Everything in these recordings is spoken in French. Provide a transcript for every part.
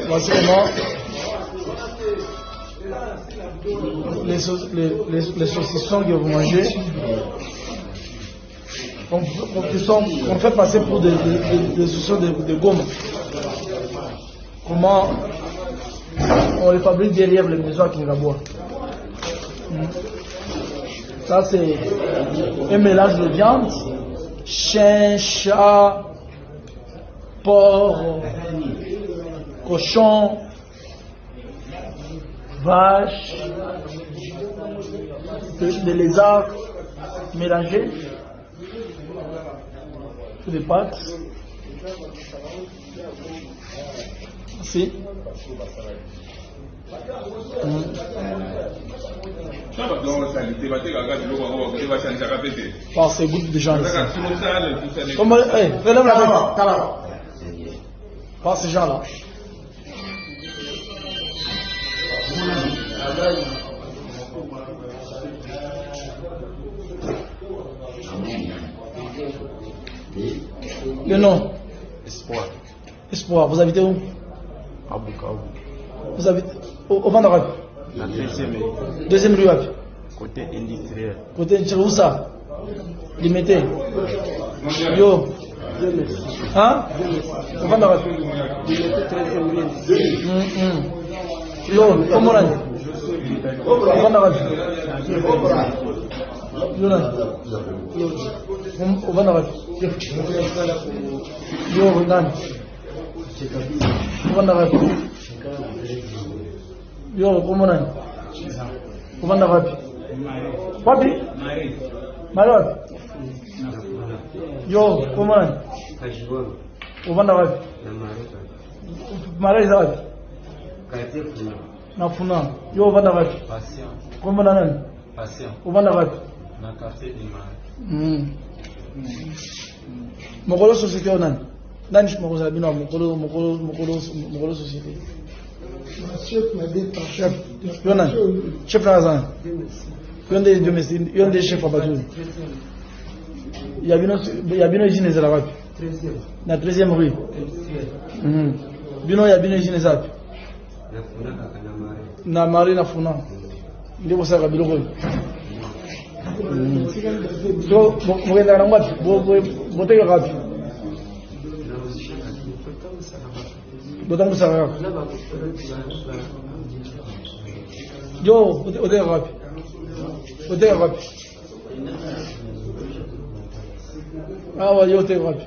Voici comment les saucissons que vous mangez, on fait passer pour des saucissons de gomme. Comment on les fabrique derrière les maisons à Kingaboua. Ça c'est un mélange de viande, chien, chat, porc, cochon, vache, des lézards mélangés, des pâtes. Ici. Par ces groupes de gens ici. Comment, fais-le là. Par ces gens-là. Le nom? Espoir. Espoir. Vous habitez où? À Bukavu. Vous habitez au Vandarac? La deuxième rue. Deuxième rue, Côté industriel. côté industriel, où ça? Limité. Yo. Hein? Au Vandarac? Limité 13e rue. Yo, comment on a dit? Au Vandarac? Yo, là. Au Vandarac? Yo, Renan. Au Vandarac? Yo, comment on a dit? Au Vandarac? Papi? Malade? Yo, comment on a dit? Au Vandarac? Malade, ça va? Na Funa. Yo, au Vandarac? Comment on a dit? Au Vandarac? Mokolo société on a nani mokolo zabino mokolo société chef Razan yonde chef abatu yabino usine za wapi na 13e rue bino yabino usine za wapi na mari na Funa ndipo saka biloko so mugenda na ngwapi boteka ngapi botangu saka yo boteka ngapi awa yo boteka ngapi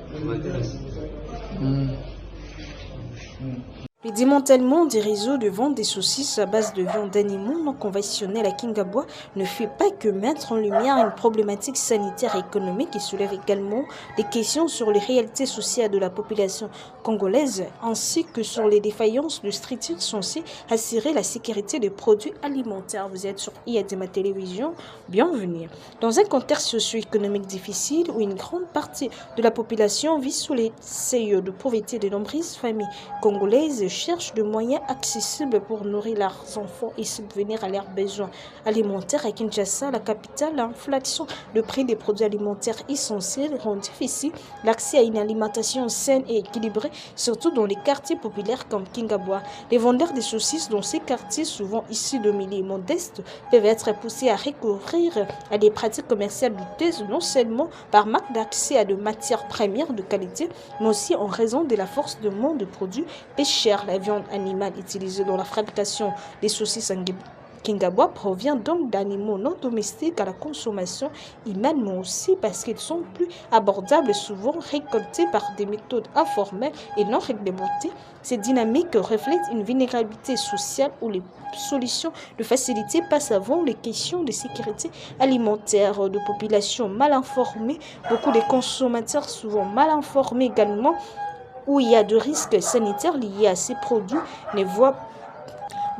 Le démantèlement des réseaux de vente des saucisses à base de viande d'animaux non conventionnels à Kingaboua ne fait pas que mettre en lumière une problématique sanitaire et économique qui soulève également des questions sur les réalités sociales de la population congolaise ainsi que sur les défaillances de structures censées assurer la sécurité des produits alimentaires. Vous êtes sur IADEMA Télévision, bienvenue. Dans un contexte socio-économique difficile où une grande partie de la population vit sous les seuils de pauvreté, de nombreuses familles congolaises cherchent de moyens accessibles pour nourrir leurs enfants et subvenir à leurs besoins alimentaires. À Kinshasa, la capitale, l'inflation de prix des produits alimentaires essentiels rend difficile l'accès à une alimentation saine et équilibrée, surtout dans les quartiers populaires comme Kingaboua. Les vendeurs de saucisses dans ces quartiers, souvent issus de milieux modestes, peuvent être poussés à recourir à des pratiques commerciales douteuses, non seulement par manque d'accès à de matières premières de qualité, mais aussi en raison de la force de manque de produits peu chers. La viande animale utilisée dans la fabrication des saucisses en Kingaboua provient donc d'animaux non domestiques à la consommation humaine, mais aussi parce qu'ils sont plus abordables, souvent récoltés par des méthodes informelles et non réglementées. Cette dynamique reflète une vulnérabilité sociale où les solutions de facilité passent avant les questions de sécurité alimentaire, de populations mal informées, beaucoup de consommateurs souvent mal informés également, où il y a de risques sanitaires liés à ces produits, ne voient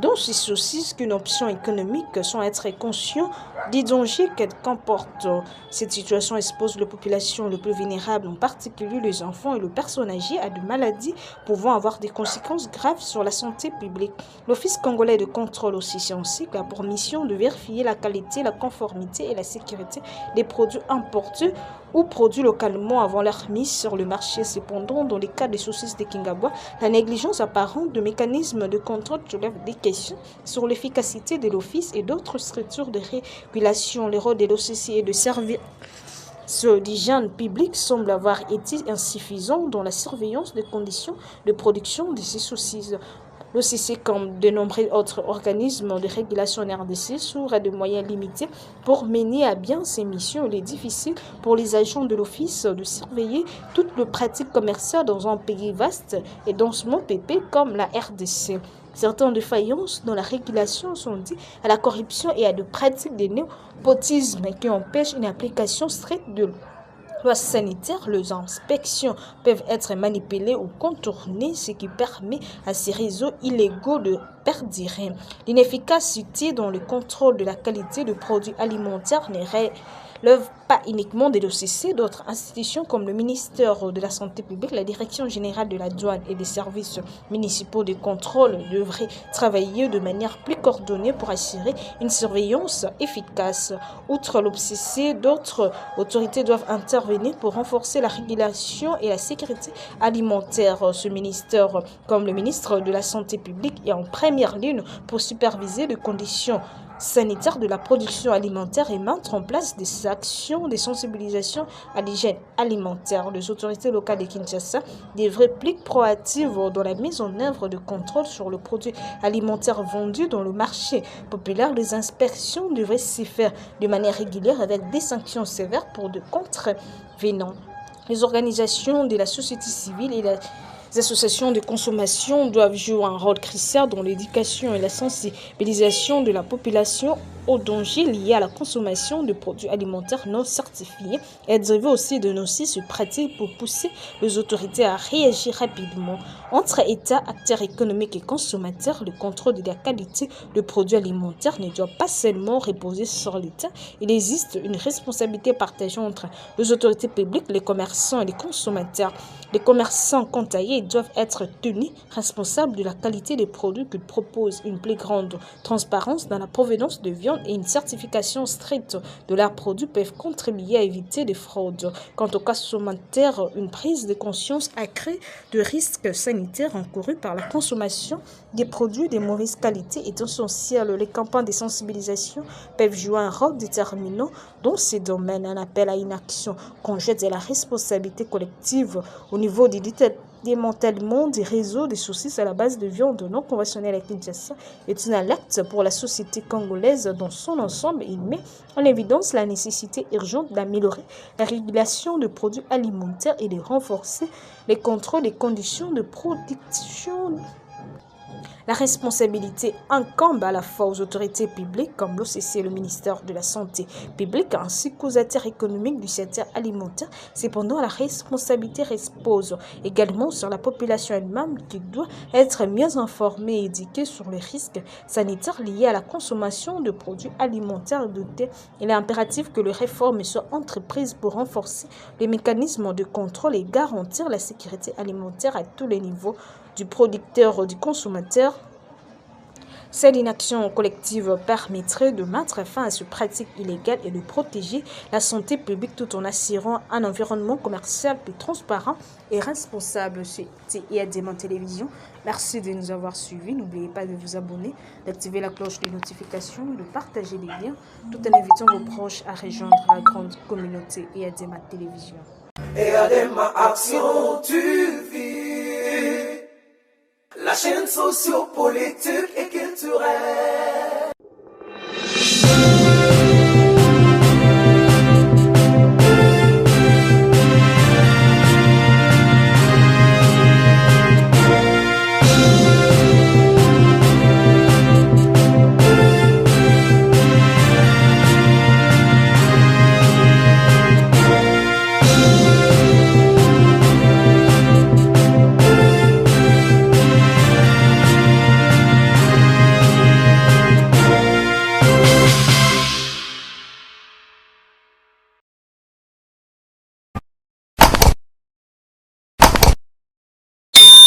dans ces saucisses qu'une option économique sans être conscient des dangers qu'elle comporte. Cette situation expose les populations les plus vulnérables, en particulier les enfants et le personnel âgé, à des maladies pouvant avoir des conséquences graves sur la santé publique. L'Office congolais de contrôle aussi scientifique a pour mission de vérifier la qualité, la conformité et la sécurité des produits importés ou produits localement avant leur mise sur le marché. Cependant, dans les cas des saucisses de Kingabwa, la négligence apparente de mécanismes de contrôle soulève des questions sur l'efficacité de l'Office et d'autres structures de régulation. Le rôle de l'OCC est de servir d'hygiène publique semble avoir été insuffisant dans la surveillance des conditions de production de ces saucisses. L'OCC, comme de nombreux autres organismes de régulation en RDC, souffre de moyens limités pour mener à bien ses missions. Il est difficile pour les agents de l'Office de surveiller toutes les pratiques commerciales dans un pays vaste et densément peuplé comme la RDC. Certaines défaillances dans la régulation sont dues à la corruption et à des pratiques de népotisme qui empêchent une application stricte de loi sanitaire. Les inspections peuvent être manipulées ou contournées, ce qui permet à ces réseaux illégaux de perdurer. L'inefficacité dans le contrôle de la qualité des produits alimentaires ne relève pas uniquement de l'OCC. D'autres institutions comme le ministère de la Santé publique, la Direction générale de la douane et des services municipaux de contrôle devraient travailler de manière plus coordonnée pour assurer une surveillance efficace. Outre l'OCC, d'autres autorités doivent intervenir pour renforcer la régulation et la sécurité alimentaire. Ce ministère, comme le ministre de la Santé publique, est en première ligne pour superviser les conditions sanitaire de la production alimentaire et mettre en place des actions de sensibilisation à l'hygiène alimentaire. Les autorités locales de Kinshasa devraient être plus proactives dans la mise en œuvre de contrôles sur le produit alimentaire vendu dans le marché populaire. Les inspections devraient se faire de manière régulière avec des sanctions sévères pour de contrevenants. Les organisations de la société civile et les associations de consommation doivent jouer un rôle crucial dans l'éducation et la sensibilisation de la population aux dangers liés à la consommation de produits alimentaires non certifiés. Elles doivent aussi dénoncer ce pratique pour pousser les autorités à réagir rapidement. Entre États, acteurs économiques et consommateurs, le contrôle de la qualité de produits alimentaires ne doit pas seulement reposer sur l'État. Il existe une responsabilité partagée entre les autorités publiques, les commerçants et les consommateurs. Les commerçants, quant à eux, doivent être tenus responsables de la qualité des produits qu'ils proposent. Une plus grande transparence dans la provenance de viande et une certification stricte de leurs produits peuvent contribuer à éviter des fraudes. Quant aux consommateurs, une prise de conscience accrue de risques sanitaires encourus par la consommation des produits de mauvaise qualité est essentielle. Les campagnes de sensibilisation peuvent jouer un rôle déterminant dans ces domaines. Un appel à une action conjointe et la responsabilité collective au niveau du démantèlement des réseaux de saucisses à la base de viande non conventionnelle à Kinshasa est une alerte pour la société congolaise dans son ensemble. Il met en évidence la nécessité urgente d'améliorer la régulation de produits alimentaires et de renforcer les contrôles des conditions de production. La responsabilité incombe à la fois aux autorités publiques comme l'OCC et le ministère de la Santé publique ainsi qu'aux acteurs économiques du secteur alimentaire. Cependant, la responsabilité repose également sur la population elle-même qui doit être mieux informée et éduquée sur les risques sanitaires liés à la consommation de produits alimentaires dotés. Il est impératif que les réformes soient entreprises pour renforcer les mécanismes de contrôle et garantir la sécurité alimentaire à tous les niveaux, du producteur au consommateur. Cette inaction collective permettrait de mettre fin à ces pratiques illégales et de protéger la santé publique tout en assurant un environnement commercial plus transparent et responsable. C'était IADEMA Télévision. Merci de nous avoir suivis. N'oubliez pas de vous abonner, d'activer la cloche de notification, de partager les liens, tout en invitant vos proches à rejoindre la grande communauté IADEMA Télévision. IADEMA Action, tu vis. La chaîne socio-politique et culturelle.